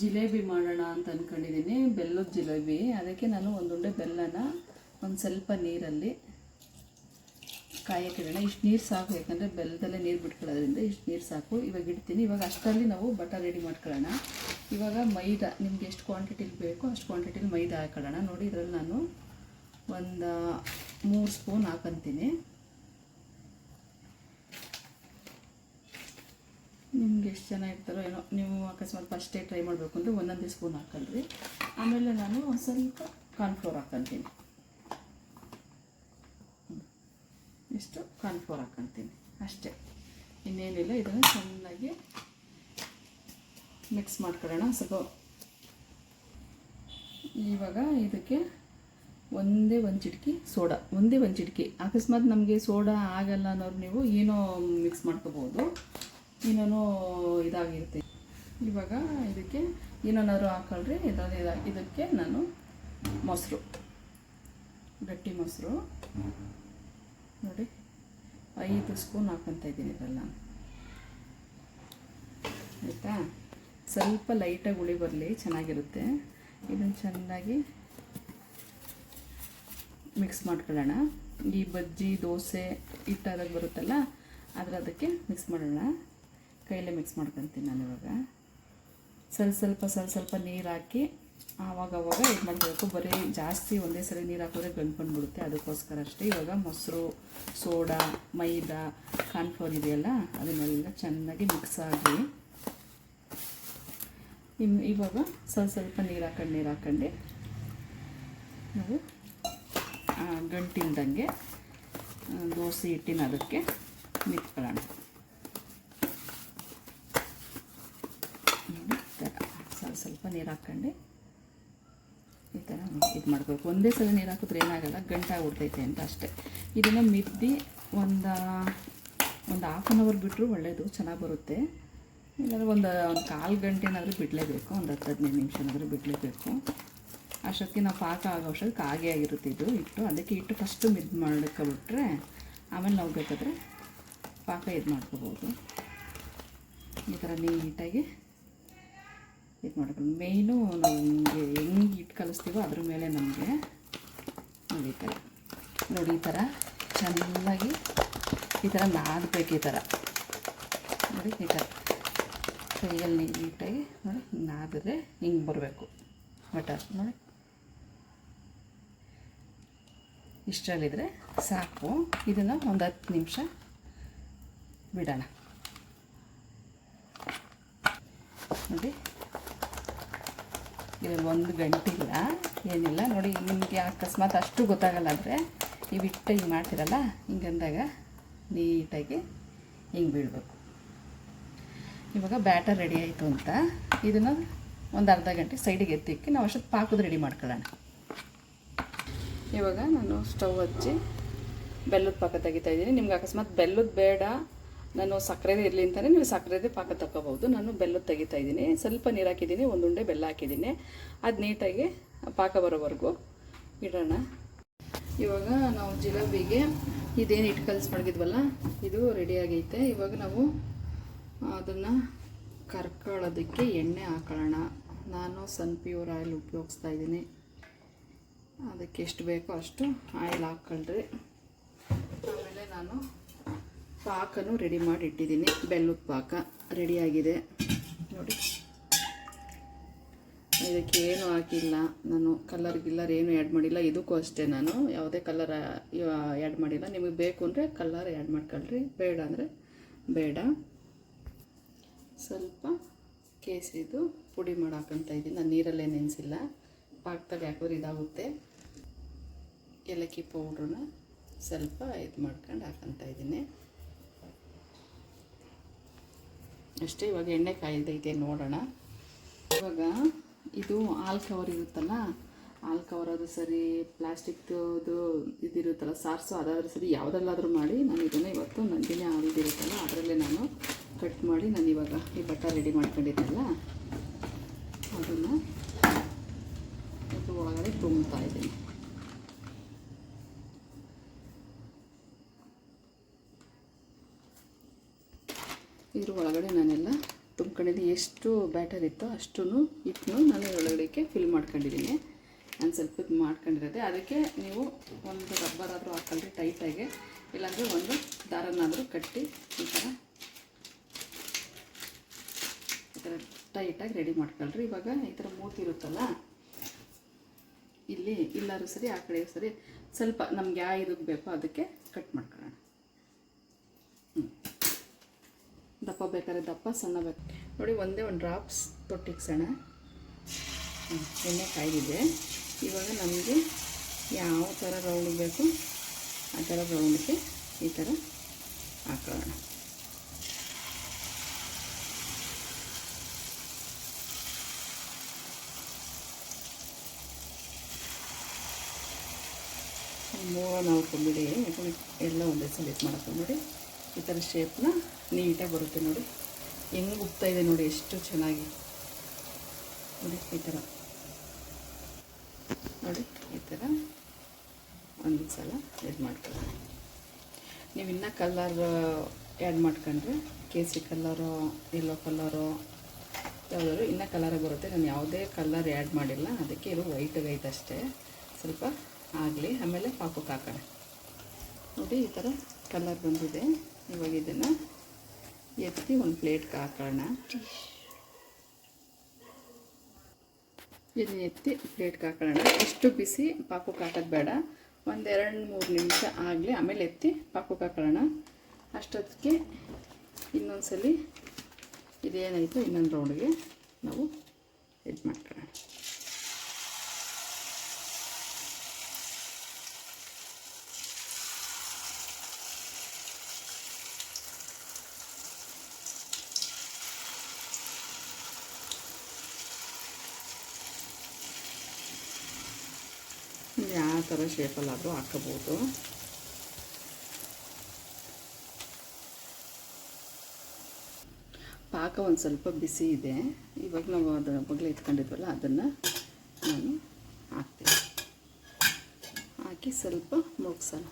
ಜಿಲೇಬಿ ಮಾಡೋಣ ಅಂತ ಅಂದ್ಕೊಂಡಿದ್ದೀನಿ, ಬೆಲ್ಲದ ಜಿಲೇಬಿ. ಅದಕ್ಕೆ ನಾನು ಒಂದುಂಡೆ ಬೆಲ್ಲನ ಒಂದು ಸ್ವಲ್ಪ ನೀರಲ್ಲಿ ಕಾಯಕ್ಕಿಡೋಣ. ಇಷ್ಟು ನೀರು ಸಾಕು, ಯಾಕಂದರೆ ಬೆಲ್ಲದಲ್ಲೇ ನೀರು ಬಿಟ್ಕೊಳ್ಳೋದ್ರಿಂದ ಇಷ್ಟು ನೀರು ಸಾಕು. ಇವಾಗ ಇಡ್ತೀನಿ. ಇವಾಗ ಅಷ್ಟರಲ್ಲಿ ನಾವು ಬಟರ್ ರೆಡಿ ಮಾಡ್ಕೊಳ್ಳೋಣ. ಇವಾಗ ಮೈದಾ ನಿಮ್ಗೆ ಎಷ್ಟು ಕ್ವಾಂಟಿಟಿಲಿ ಬೇಕೋ ಅಷ್ಟು ಕ್ವಾಂಟಿಟಿಲಿ ಮೈದಾ ಹಾಕೊಳ್ಳೋಣ. ನೋಡಿ, ಇದರಲ್ಲಿ ನಾನು ಒಂದು 3 ಸ್ಪೂನ್ ಹಾಕೊಂತೀನಿ. ನಿಮ್ಗೆ ಎಷ್ಟು ಜನ ಇರ್ತಾರೋ ಏನೋ, ನೀವು ಅಕಸ್ಮಾತ್ ಫಸ್ಟೇ ಟ್ರೈ ಮಾಡಬೇಕು ಅಂದರೆ ಒಂದೊಂದೇ ಸ್ಪೂನ್ ಹಾಕ್ಕೊಳ್ರಿ. ಆಮೇಲೆ ನಾನು ಒಂದು ಸ್ವಲ್ಪ ಕಾರ್ನ್ಫ್ಲೋರ್ ಹಾಕ್ಕೊತೀನಿ. ಇಷ್ಟು ಕಾರ್ನ್ಫ್ಲೋರ್ ಹಾಕ್ಕೊತೀನಿ ಅಷ್ಟೇ, ಇನ್ನೇನಿಲ್ಲ. ಇದನ್ನು ಚೆನ್ನಾಗಿ ಮಿಕ್ಸ್ ಮಾಡ್ಕೊಳ್ಳೋಣ. ಸ್ವಲ್ಪ ಇವಾಗ ಇದಕ್ಕೆ ಒಂದೇ ಒಂದು ಚಿಟಿಕೆ ಸೋಡಾ, ಒಂದೇ ಒಂದು ಚಿಟಿಕೆ. ಅಕಸ್ಮಾತ್ ನಮಗೆ ಸೋಡಾ ಆಗಲ್ಲ ಅನ್ನೋರು ನೀವು ಏನೋ ಮಿಕ್ಸ್ ಮಾಡ್ಕೋಬೋದು, ಇನ್ನೂ ಇದಾಗಿರುತ್ತೆ. ಇವಾಗ ಇದಕ್ಕೆ ಇನ್ನೊಂದಾದ್ರು ಹಾಕೊಳ್ರಿ. ಇದಕ್ಕೆ ನಾನು ಮೊಸರು, ಗಟ್ಟಿ ಮೊಸರು ನೋಡಿ 5 ಸ್ಪೂನ್ ಹಾಕ್ಕೊತಾ ಇದ್ದೀನಿ ಇದೆಲ್ಲ, ಆಯಿತಾ. ಸ್ವಲ್ಪ ಲೈಟಾಗಿ ಹುಳಿ ಬರಲಿ, ಚೆನ್ನಾಗಿರುತ್ತೆ. ಇದನ್ನು ಚೆನ್ನಾಗಿ ಮಿಕ್ಸ್ ಮಾಡ್ಕೊಳ್ಳೋಣ. ಈ ಬಜ್ಜಿ ದೋಸೆ ಹಿಟ್ಟಾದಾಗ ಬರುತ್ತಲ್ಲ, ಅದಕ್ಕೆ ಮಿಕ್ಸ್ ಮಾಡೋಣ. ಕೈಲೇ ಮಿಕ್ಸ್ ಮಾಡ್ಕೊತೀನಿ ನಾನು. ಇವಾಗ ಸ್ವಲ್ಪ ನೀರು ಹಾಕಿ ಆವಾಗವಾಗ ಇದು ಮಾಡಬೇಕು. ಬರೀ ಜಾಸ್ತಿ ಒಂದೇ ಸಲ ನೀರು ಹಾಕಿದ್ರೆ ಗಂಟ್ಕೊಂಡ್ಬಿಡುತ್ತೆ, ಅದಕ್ಕೋಸ್ಕರ ಅಷ್ಟೇ. ಇವಾಗ ಮೊಸರು, ಸೋಡಾ, ಮೈದಾ, ಕಾರ್ನ್ಫ್ಲೋರ್ ಇದೆಯಲ್ಲ, ಅದನ್ನೆಲ್ಲ ಚೆನ್ನಾಗಿ ಮಿಕ್ಸ್ ಆಗಿ ಇವಾಗ ಸ್ವಲ್ಪ ನೀರು ಹಾಕೊಂಡು ನಾವು ಗಂಟಿಲ್ದಂಗೆ ದೋಸೆ ಹಿಟ್ಟಿನ ಅದಕ್ಕೆ ಮಿಕ್ಕೊಳ್ಳೋಣ. ಸ್ವಲ್ಪ ನೀರು ಹಾಕ್ಕೊಂಡು ಈ ಥರ ಇದು ಮಾಡಬೇಕು. ಒಂದೇ ಸಲ ನೀರು ಹಾಕಿದ್ರೆ ಏನಾಗಲ್ಲ, ಗಂಟಾಗ್ಬಿಡ್ತೈತೆ ಅಂತ ಅಷ್ಟೇ. ಇದನ್ನು ಮಿದ್ದಿ ಒಂದು ಹಾಫ್ ಆನ್ ಅವರ್ ಬಿಟ್ಟರು ಒಳ್ಳೆಯದು, ಚೆನ್ನಾಗಿ ಬರುತ್ತೆ. ಇಲ್ಲಾಂದರೆ ಒಂದು 1/4 ಗಂಟೆನಾದರೂ ಬಿಡಲೇಬೇಕು, ಒಂದು 10-15 ನಿಮಿಷನಾದರೂ ಬಿಡಲೇಬೇಕು. ಅಷ್ಟೊತ್ತಿಗೆ ನಾವು ಪಾಕ ಆಗೋ ಅಷ್ಟೊತ್ತಿಗೆ ಹಾಗೆ ಆಗಿರುತ್ತೆ ಇದು ಹಿಟ್ಟು. ಅದಕ್ಕೆ ಹಿಟ್ಟು ಫಸ್ಟು ಮಾಡ್ಕೊಬಿಟ್ರೆ ಆಮೇಲೆ ನಾವು ಬೇಕಾದರೆ ಪಾಕ ಇದು ಮಾಡ್ಕೋಬೋದು. ಈ ಥರ ನೀಟಾಗಿ ಇದು ಮಾಡ್ಕೊಂಡು ಮೇಯ್ನು ನಮಗೆ ಹೆಂಗೆ ಹಿಟ್ಟು ಕಲಿಸ್ತೀವೋ ಅದ್ರ ಮೇಲೆ ನಮಗೆ ನೋಡಿ ಈ ಥರ ಚೆನ್ನಾಗಿ ಈ ಥರ ನಾದಬೇಕು. ಈ ಥರ ನೋಡಿ, ಈ ಥರ ಕೈಯಲ್ಲಿ ನೀಟಾಗಿ ನೋಡಿ ನಾದಿದ್ರೆ ಹಿಂಗೆ ಬರಬೇಕು ಬಟರ್. ನೋಡಿ, ಇಷ್ಟರಲ್ಲಿದ್ದರೆ ಸಾಕು. ಇದನ್ನು ಒಂದು 10 ನಿಮಿಷ ಬಿಡೋಣ. ನೋಡಿ, ಇದರಲ್ಲಿ 1 ಗಂಟೆ ಇಲ್ಲ, ಏನಿಲ್ಲ. ನೋಡಿ, ನಿಮಗೆ ಅಕಸ್ಮಾತ್ ಅಷ್ಟು ಗೊತ್ತಾಗಲ್ಲ ಅಂದರೆ ನೀವು ಹಿಟ್ಟು ಹಿಂಗೆ ಮಾಡ್ತೀರಲ್ಲ, ಹಿಂಗಂದಾಗ ನೀಟಾಗಿ ಹಿಂಗೆ ಬೀಳಬೇಕು. ಇವಾಗ ಬ್ಯಾಟರ್ ರೆಡಿ ಆಯಿತು ಅಂತ ಇದನ್ನು ಒಂದು ಅರ್ಧ ಗಂಟೆ ಸೈಡಿಗೆ ಎತ್ತಿಕ್ಕಿ ನಾವು ಅಷ್ಟೊತ್ತು ಪಾಕದ ರೆಡಿ ಮಾಡ್ಕೊಳ್ಳೋಣ. ಇವಾಗ ನಾನು ಸ್ಟವ್ ಹಚ್ಚಿ ಬೆಲ್ಲದ ಪಾಕ ತೆಗಿತಾಯಿದ್ದೀನಿ. ನಿಮ್ಗೆ ಅಕಸ್ಮಾತ್ ಬೆಲ್ಲದ ಬೇಡ, ನಾನು ಸಕ್ಕರೆದೇ ಇರಲಿ ಅಂತಲೇ ನೀವು ಸಕ್ಕರೆದೇ ಪಾಕ ತಗೋಬೋದು. ನಾನು ಬೆಲ್ಲದ ತೆಗಿತಾಯಿದ್ದೀನಿ. ಸ್ವಲ್ಪ ನೀರು ಹಾಕಿದ್ದೀನಿ, ಒಂದು ಉಂಡೆ ಬೆಲ್ಲ ಹಾಕಿದ್ದೀನಿ. ಅದು ನೀಟಾಗಿ ಪಾಕ ಬರೋವರೆಗೂ ಇಡೋಣ. ಇವಾಗ ನಾವು ಜಿಲೇಬಿಗೆ ಇದೇನು ಹಿಟ್ಟು ಕಲಿಸಿ ಮಡಗಿದ್ವಲ್ಲ, ಇದು ರೆಡಿಯಾಗೈತೆ. ಇವಾಗ ನಾವು ಅದನ್ನು ಕರ್ಕೊಳ್ಳೋದಕ್ಕೆ ಎಣ್ಣೆ ಹಾಕೊಳ್ಳೋಣ. ನಾನು ಸನ್ಪ್ಯೂರ್ ಆಯಿಲ್ ಉಪಯೋಗಿಸ್ತಾ ಇದ್ದೀನಿ. ಅದಕ್ಕೆ ಎಷ್ಟು ಬೇಕೋ ಅಷ್ಟು ಆಯಿಲ್ ಹಾಕ್ಕೊಳ್ರಿ. ಆಮೇಲೆ ನಾನು ಪಾಕನೂ ರೆಡಿ ಮಾಡಿ ಇಟ್ಟಿದ್ದೀನಿ. ಬೆಲ್ಲದ ಪಾಕ ರೆಡಿಯಾಗಿದೆ ನೋಡಿ. ಇದಕ್ಕೆ ಏನು ಹಾಕಿಲ್ಲ ನಾನು, ಕಲರ್ ಏನು ಆ್ಯಡ್ ಮಾಡಿಲ್ಲ. ಇದಕ್ಕೂ ಅಷ್ಟೇ, ನಾನು ಯಾವುದೇ ಕಲರ್ ಆ್ಯಡ್ ಮಾಡಿಲ್ಲ. ನಿಮಗೆ ಬೇಕು ಅಂದರೆ ಕಲರ್ ಆ್ಯಡ್ ಮಾಡ್ಕೊಳ್ರಿ, ಬೇಡ ಅಂದರೆ ಬೇಡ. ಸ್ವಲ್ಪ ಕೇಸರಿದು ಪುಡಿ ಮಾಡಿ ಹಾಕೊತಾ ಇದ್ದೀನಿ. ನಾನು ನೀರಲ್ಲೇ ನೆನೆಸಿಲ್ಲ, ಪಾಕದಲ್ಲಿ ಹಾಕಿದ್ರೆ ಇದಾಗುತ್ತೆ. ಏಲಕ್ಕಿ ಪೌಡ್ರನ್ನ ಸ್ವಲ್ಪ ಇದು ಮಾಡ್ಕೊಂಡು ಹಾಕೊತಾ ಇದ್ದೀನಿ ಅಷ್ಟೇ. ಇವಾಗ ಎಣ್ಣೆ ಕಾಯ್ದೈತೆ ನೋಡೋಣ. ಇವಾಗ ಇದು ಹಾಲು ಕವರ್ ಇರುತ್ತಲ್ಲ, ಹಾಲು ಕವರ್ ಅದು ಸರಿ, ಪ್ಲಾಸ್ಟಿಕ್ದು ಇದಿರುತ್ತಲ್ಲ ಸಾರ್ಸು, ಅದಾದರೂ ಸರಿ, ಯಾವುದಲ್ಲಾದರೂ ಮಾಡಿ ನಾನು ಇದನ್ನು ಇವತ್ತು ನಂದಿನಿ ಹಾಲಿದಿರುತ್ತಲ್ಲ ಅದರಲ್ಲೇ ನಾನು ಕಟ್ ಮಾಡಿ ನಾನು ಇವಾಗ ಈ ಬಟರ್ ರೆಡಿ ಮಾಡ್ಕೊಂಡಿದ್ದೆನಲ್ಲ ಅದನ್ನು ಇದು ಒಳಗಡೆ ತುಂಬ್ತಾ ಇದ್ದೀನಿ. ಇದ್ರ ಒಳಗಡೆ ನಾನೆಲ್ಲ ತುಂಬ್ಕೊಂಡಿದ್ದೀನಿ. ಎಷ್ಟು ಬ್ಯಾಟರ್ ಇತ್ತೋ ಅಷ್ಟು ಹಿಟ್ಟನ್ನು ನಾನು ಒಳಗಡೆಗೆ ಫಿಲ್ ಮಾಡ್ಕೊಂಡಿದ್ದೀನಿ. ನಾನು ಸ್ವಲ್ಪ ಮಾಡ್ಕೊಂಡಿರೋದೆ. ಅದಕ್ಕೆ ನೀವು ಒಂದು ರಬ್ಬರ್ ಆದರೂ ಹಾಕೊಳ್ಳಿ ಟೈಟಾಗಿ, ಇಲ್ಲಾಂದರೆ ಒಂದು ದಾರನಾದರೂ ಕಟ್ಟಿ ಈ ಥರ ಟೈಟಾಗಿ ರೆಡಿ ಮಾಡ್ಕೊಳ್ರಿ. ಇವಾಗ ಈ ಥರ ಮೂತಿ ಇರುತ್ತಲ್ಲ, ಇಲ್ಲಿ ಇಲ್ಲಾದ್ರೂ ಸರಿ ಆ ಕಡೆ ಸರಿ ಸ್ವಲ್ಪ ನಮ್ಗೆ ಯಾವ ಇದಕ್ಕೆ ಬೇಕೋ ಅದಕ್ಕೆ ಕಟ್ ಮಾಡ್ಕೊಳ್ಳೋಣ. ದಪ್ಪ ಬೇಕಾದ್ರೆ ದಪ್ಪ, ಸಣ್ಣ ಬೇಕು ನೋಡಿ. ಒಂದೇ ಒಂದು ಡ್ರಾಪ್ಸ್ ತೊಟ್ಟಿಕ್ಸೋಣ. ಎಣ್ಣೆ ಕಾಯ್ದಿದೆ. ಇವಾಗ ನಮಗೆ ಯಾವ ಥರ ರೌಂಡ್ ಬೇಕು ಆ ಥರ ರೌಂಡ್ಗೆ ಈ ಥರ ಹಾಕೊಳ್ಳೋಣ. ಮೂರು ನಾಲ್ಕು ಬಿಡಿ, ಎಲ್ಲ ಒಂದೇ ಸಲ ಇದು ಮಾಡಕ್ಕೆ ನೋಡಿ. ಈ ಥರ ಶೇಪ್ನ ನೀಟಾಗಿ ಬರುತ್ತೆ ನೋಡಿ. ಹೆಂಗೆ ಉಪ್ತಾ ಇದೆ ನೋಡಿ, ಎಷ್ಟು ಚೆನ್ನಾಗಿ ನೋಡಿ. ಈ ಥರ ನೋಡಿ, ಈ ಥರ ಒಂದು ಸಲ ಇದು ಮಾಡ್ಕೊಳ್ಳೋಣ. ನೀವು ಇನ್ನೂ ಕಲರ್ ಆ್ಯಡ್ ಮಾಡ್ಕೊಂಡ್ರೆ ಕೇಸರಿ ಕಲರು, ಯೆಲ್ಲೋ ಕಲರು ಯಾವುದಾದ್ರು ಇನ್ನೂ ಕಲರಾಗಿ ಬರುತ್ತೆ. ನಾನು ಯಾವುದೇ ಕಲರ್ ಆ್ಯಡ್ ಮಾಡಿಲ್ಲ, ಅದಕ್ಕೆ ಇದು ವೈಟಾಗಿ ಐತೆ ಅಷ್ಟೇ. ಸ್ವಲ್ಪ ಆಗಲಿ, ಆಮೇಲೆ ಪಾಕಕ್ಕೆ ಹಾಕೋಣ. ನೋಡಿ ಈ ಥರ ಕಲರ್ ಬಂದಿದೆ. ಇವಾಗ ಇದನ್ನು ಎತ್ತಿ ಒಂದು ಪ್ಲೇಟ್ಗೆ ಹಾಕೋಣ. ಇದನ್ನ ಎತ್ತಿ ಪ್ಲೇಟ್ಗೆ ಹಾಕೊಳ್ಳೋಣ. ಎಷ್ಟು ಬಿಸಿ ಪಾಕಕ್ಕೆ ಹಾಕೋದು ಬೇಡ, ಒಂದು 2-3 ನಿಮಿಷ ಆಗಲಿ, ಆಮೇಲೆ ಎತ್ತಿ ಪಾಕಕ್ಕೆ ಹಾಕೊಳ್ಳೋಣ. ಅಷ್ಟೊತ್ತಿಗೆ ಇನ್ನೊಂದು ಸಲ ಇದೇನಾಯಿತು ಇನ್ನೊಂದು ರೌಂಡ್ಗೆ ನಾವು ಇದು ಮಾಡ್ಕೊಳ್ಳೋಣ. ಯಾವ ಥರ ಶೇಪಲ್ಲಾದರೂ ಹಾಕೋಬೋದು. ಪಾಕ ಒಂದು ಸ್ವಲ್ಪ ಬಿಸಿ ಇದೆ. ಇವಾಗ ನಾವು ಅದರ ಬಗ್ಲೆ ಇಟ್ಕೊಂಡಿದ್ವಲ್ಲ ಅದನ್ನು ನಾನು ಹಾಕ್ತೀನಿ. ಹಾಕಿ ಸ್ವಲ್ಪ ಮುಳುಗ್ಸೋಣ.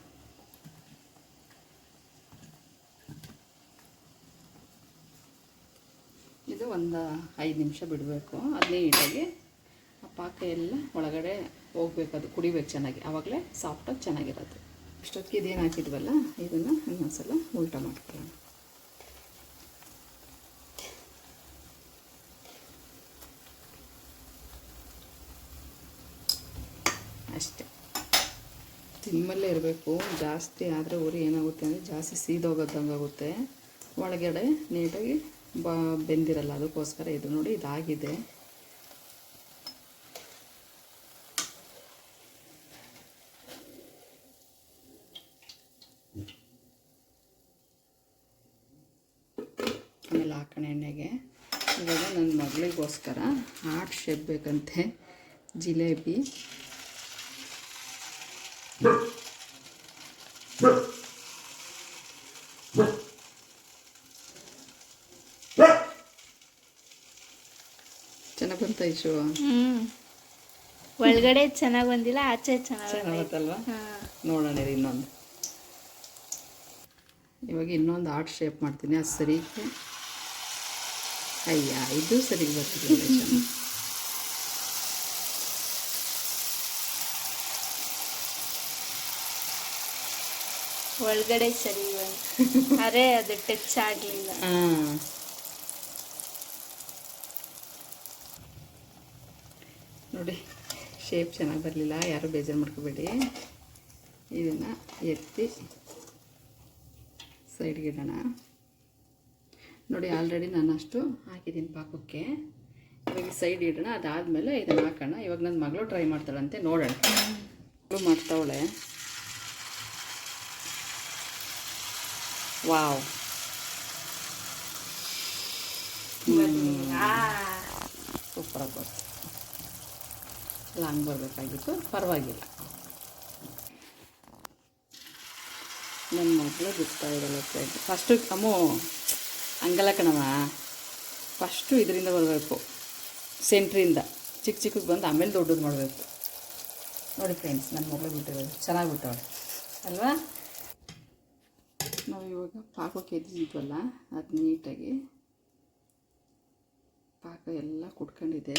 ಇದು ಒಂದು 5 ನಿಮಿಷ ಬಿಡಬೇಕು. ಅದನ್ನೇ ನೀಟಾಗಿ ಆ ಪಾಕ ಎಲ್ಲ ಒಳಗಡೆ ಹೋಗ್ಬೇಕು, ಅದು ಕುಡಿಬೇಕು ಚೆನ್ನಾಗಿ, ಆವಾಗಲೇ ಸಾಫ್ಟಾಗಿ ಚೆನ್ನಾಗಿರೋದು. ಅಷ್ಟೊತ್ತಿಗೆ ಇದೇನು ಹಾಕಿದ್ವಲ್ಲ ಇದನ್ನು ಇನ್ನೊಂದ್ಸಲ ಉಲ್ಟಾ ಮಾಡ್ಕೊಳ್ಳೋಣ. ಅಷ್ಟೇ, ಸಿಮ್ಮಲ್ಲೇ ಇರಬೇಕು. ಜಾಸ್ತಿ ಆದರೆ ಉರಿ ಏನಾಗುತ್ತೆ ಅಂದರೆ ಜಾಸ್ತಿ ಸೀದೋಗೋದಂಗಾಗುತ್ತೆ, ಒಳಗಡೆ ನೀಟಾಗಿ ಬೆಂದಿರಲ್ಲ. ಅದಕ್ಕೋಸ್ಕರ ಇದು ನೋಡಿ ಇದಾಗಿದೆ. ಆಮೇಲೆ ಹಾಕೋಣ ಎಣ್ಣೆಗೆ. ಇವಾಗ ನನ್ನ ಮಗಳಿಗೋಸ್ಕರ ಹಾರ್ಟ್ ಶೇಪ್ ಬೇಕಂತೆ, ಜಿಲೇಬಿ. ಚೆನ್ನಾಗಿ ಬಂತ ಇಶು? ಒಳಗಡೆ ಚೆನ್ನಾಗಿ ಬಂದಿಲ್ಲ, ಆಚೆ ಚೆನ್ನಾಗತ್ತಲ್ವಾ? ನೋಡೋಣ ಇನ್ನೊಂದು. ಇವಾಗ ಇನ್ನೊಂದು ಹಾರ್ಟ್ ಶೇಪ್ ಮಾಡ್ತೀನಿ. ಅದು ಸರಿ, ಅಯ್ಯ ಇದು ಸರಿ ಬರ್ತಿದೆ. ಒಳಗಡೆ ಸರಿ ಅರೆ ಅದು ಟಚ್ ಆಗಲಿಲ್ಲ. ನೋಡಿ ಶೇಪ್ ಚೆನ್ನಾಗಿ ಬರಲಿಲ್ಲ, ಯಾರು ಬೇಜಾರು ಮಾಡ್ಕೋಬೇಡಿ. ಇದನ್ನು ಎತ್ತಿ ಸೈಡ್ಗೆ ಇಡೋಣ. ನೋಡಿ ಆಲ್ರೆಡಿ ನಾನು ಅಷ್ಟು ಹಾಕಿದ್ದೀನಿ ಪಾಕಕ್ಕೆ. ಇವಾಗ ಸೈಡ್ ಇಡೋಣ. ಅದಾದಮೇಲೆ ಇದನ್ನು ಹಾಕೋಣ. ಇವಾಗ ನನ್ನ ಮಗಳು ಟ್ರೈ ಮಾಡ್ತಾಳಂತೆ, ನೋಡೋಣ. ಮಗಳು ಮಾಡ್ತಾವಳೆ. ವಾವ್, ಸೂಪರಾಗಿ ಬರ್ತು. ಲಾಂಗ್ ಬರಬೇಕಾಗಿತ್ತು, ಪರವಾಗಿಲ್ಲ. ನನ್ನ ಮಗಳು ಬಿಡ್ತಾ ಇರಲ್ಲ ಫ್ರೆಂಡ್. ಫಸ್ಟು ಅಮ್ಮು ಹಂಗಲ್ಲ ಕಣವ, ಫಸ್ಟು ಇದರಿಂದ ಬರಬೇಕು, ಸೆಂಟ್ರಿಂದ ಚಿಕ್ಕ ಚಿಕ್ಕಗೆ ಬಂದು ಆಮೇಲೆ ದೊಡ್ಡದು ಮಾಡಬೇಕು. ನೋಡಿ ಫ್ರೆಂಡ್ಸ್, ನನ್ನ ಮಗಳು ಬಿಟ್ಟಿರೋದು ಚೆನ್ನಾಗಿ ಬಿಟ್ಟವಳೆ ಅಲ್ವಾ? ನಾವು ಇವಾಗ ಪಾಕಕ್ಕೆ ಎದ್ದಿದ್ವಲ್ಲ ಅದು ನೀಟಾಗಿ ಪಾಕ ಎಲ್ಲ ಕುಟ್ಕೊಂಡಿದೆ.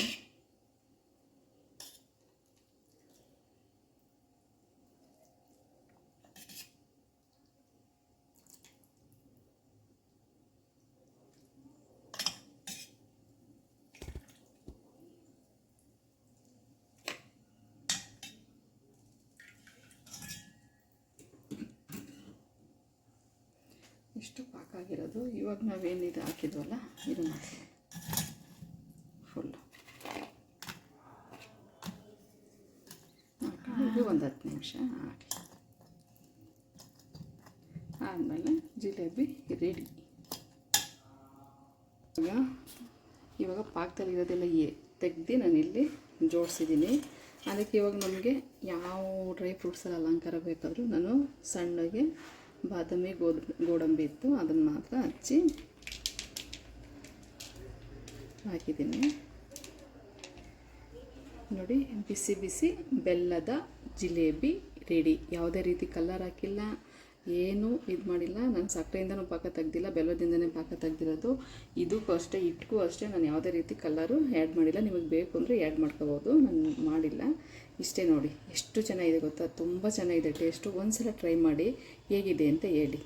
ಇಷ್ಟು ಪಾಕ ಆಗಿರೋದು. ಇವಾಗ ನಾವೇನಿದು ಹಾಕಿದ್ವಲ್ಲ ಇದು ಮಾಡಿ ಫುಲ್ಲು ಇದು ಒಂದು 10 ನಿಮಿಷ ಹಾಕಿ ಆದಮೇಲೆ ಜಿಲೇಬಿ ರೆಡಿ. ಇವಾಗ ಪಾಕದಲ್ಲಿರೋದೆಲ್ಲ ತೆಗ್ದು ನಾನಿಲ್ಲಿ ಜೋಡಿಸಿದ್ದೀನಿ. ಅದಕ್ಕೆ ಇವಾಗ ನಮಗೆ ಯಾವ ಡ್ರೈ ಫ್ರೂಟ್ಸಲ್ಲಿ ಅಲಂಕಾರ ಬೇಕಾದರೂ ನಾನು ಸಣ್ಣಗೆ ಬಾದಾಮಿ ಗೋಡಂಬಿ ಇತ್ತು ಅದನ್ನು ಮಾತ್ರ ಹಚ್ಚಿ ಹಾಕಿದ್ದೀನಿ. ನೋಡಿ, ಬಿಸಿ ಬಿಸಿ ಬೆಲ್ಲದ ಜಿಲೇಬಿ ರೆಡಿ. ಯಾವುದೇ ರೀತಿ ಕಲರ್ ಹಾಕಿಲ್ಲ, ಏನೂ ಇದು ಮಾಡಿಲ್ಲ. ನಾನು ಸಕ್ಕರೆಯಿಂದನೂ ಪಾಕ ತೆಗ್ದಿಲ್ಲ, ಬೆಲ್ಲದಿಂದನೇ ಪಾಕ ತೆಗ್ದಿರೋದು. ಇದಕ್ಕೂ ಅಷ್ಟೇ, ಹಿಟ್ಟಿಗೂ ಅಷ್ಟೇ ನಾನು ಯಾವುದೇ ರೀತಿ ಕಲರು ಆ್ಯಡ್ ಮಾಡಿಲ್ಲ. ನಿಮಗೆ ಬೇಕು ಅಂದರೆ ಆ್ಯಡ್ ಮಾಡ್ಕೋಬೋದು, ನಾನು ಮಾಡಿಲ್ಲ. ಇಷ್ಟೇ ನೋಡಿ, ಎಷ್ಟು ಚೆನ್ನಾಗಿದೆ ಗೊತ್ತಾ, ತುಂಬ ಚೆನ್ನಾಗಿದೆ ಟೇಸ್ಟು. ಒಂದು ಸಲ ಟ್ರೈ ಮಾಡಿ ಹೇಗಿದೆ ಅಂತ ಹೇಳಿ.